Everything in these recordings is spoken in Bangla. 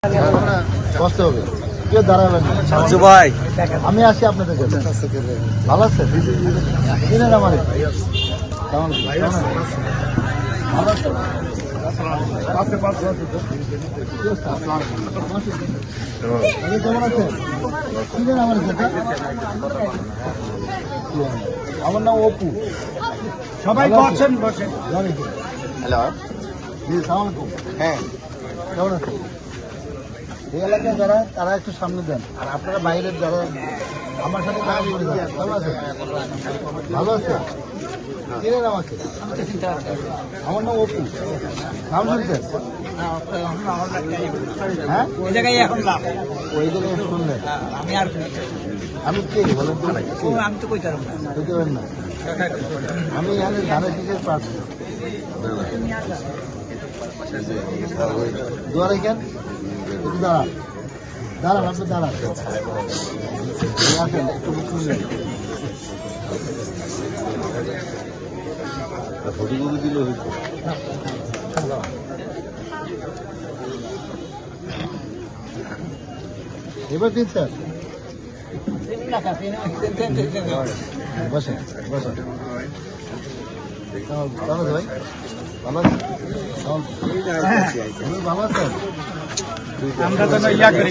কষ্ট হবে, কেউ দাঁড়াবেন না। ভাই আমি আসি আপনাদের কাছে। ভালো আছে চিনেন আমার কেমন ভালো আছে? কেমন আছে চিনেন আমার সাথে? আমার নাম অপু। সবাই বসেন বসেন। হ্যালো জি সালাম আলাইকুম। হ্যাঁ কেমন আছে? এই এলাকায় যারা তারা একটু সামনে দেন, আর আপনারা বাইরের যারা আমার সাথে কাজ করে যান। কেমন আছে? ভালো আছে? চিনেন আমাকে? আমার নাম অপু। নাম শুনছেন? হ্যাঁ ওই জায়গায় এখন লাভ ওই জায়গায় শুনলেন? আমি কে বলেন তো? আমি তো কইতে পারবো না। বুঝতে পারেন না? আমি এখানে ধানের শীষের প্রার্থী। দুয়ারে কেন একটু দাঁড়ান, দাঁড়ান আপনি দাঁড়ান। আসেন একটু শুনলেন। এবার দিন স্যার বসেন বসেন। ভালো আছে ভাই? ভালো আছে? ভালো আছেন? আমরা তো ইয়া করি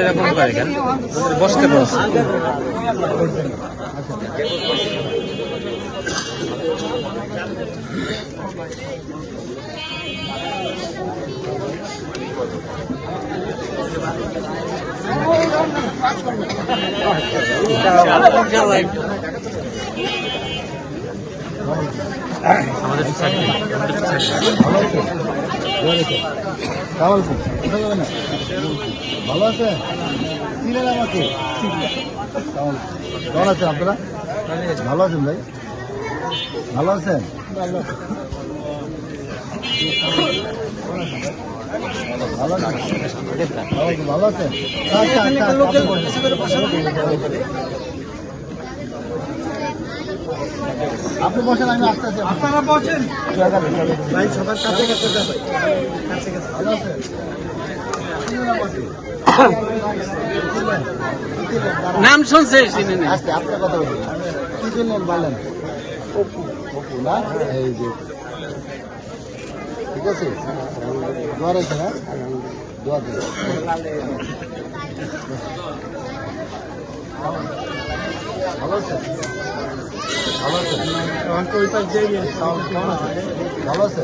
এরকম করে কেন বসতে বস আমাদের ভালো আছে? চিনেন আমাকে? কেমন আছেন আপনারা? ভালো আছেন ভাই? ভালো আছেন? ভালো আছেন? ভালো আছেন? আপনি বসেন, আমি আসতে আছি। আপনারা বসেন ভাই সবার কাছে কাছে যাবে। ভালো আছেন? নাম শুনছে আস্তে আপনার কথা বলুন। কি শুনলেন বলেন? অপু। অপু না? এই যে ঠিক আছে, দোয়া রয়েছে না? দোয়া দিন। ভালো আছে? ভালো আছে? কেমন আছে? ভালো আছে?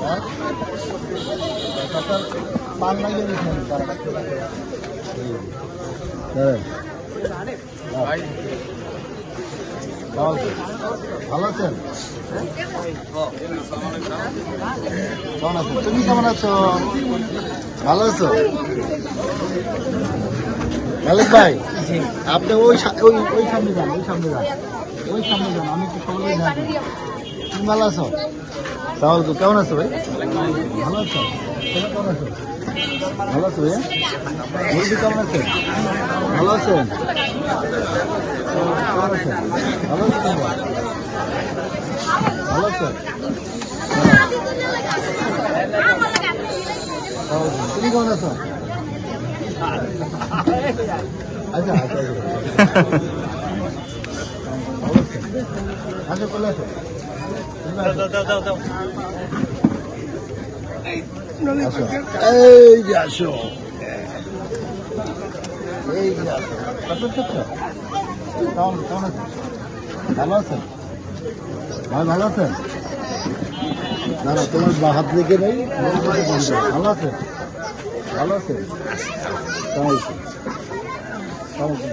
হ্যাঁ? পান লাগিয়ে দিচ্ছেন তারা। ভালো আছেন? কেমন আছো? তুমি কেমন আছো? ভালো আছো? মালিক ভাই আপনি ওই সামনে যান, ওই সামনে যান, ওই সামনে যান। আমি একটু সবাই যান। তুমি ভালো আছো? তাহলে কেমন আছো ভাই? ভালো আছো? কেমন আছো? ভালো আছো ভাইয়া? মুরগি কেমন আছে? ভালো আছেন? কেমন আছেন? ভালো আছেন? ভালো আছেন? তুমি কেমন আছো? আচ্ছা আচ্ছা আচ্ছা চলে আসো। এই যে আসো, এই যে আসো। কেমন কেমন আছেন? ভালো আছেন ভাই? ভালো আছেন? না না তোমার হাত লেগে নেই। ভালো আছে? ভালো আছে? কেমন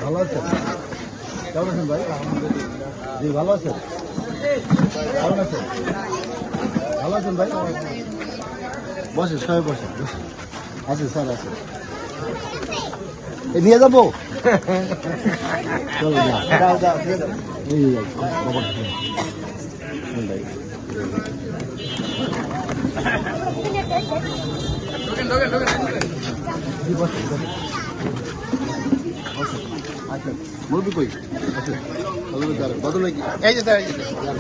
ভালো আছেন? কেমন আছেন ভাই? জি ভালো আছেন? কেমন আছেন? ভালো আছেন ভাই? বসে সবাই বসে আছে স্যার আছে। নিয়ে যাবো চলো আচ্ছা মুরব্বী কই আচ্ছা বদল কি এই যে স্যার, এই যে স্যার।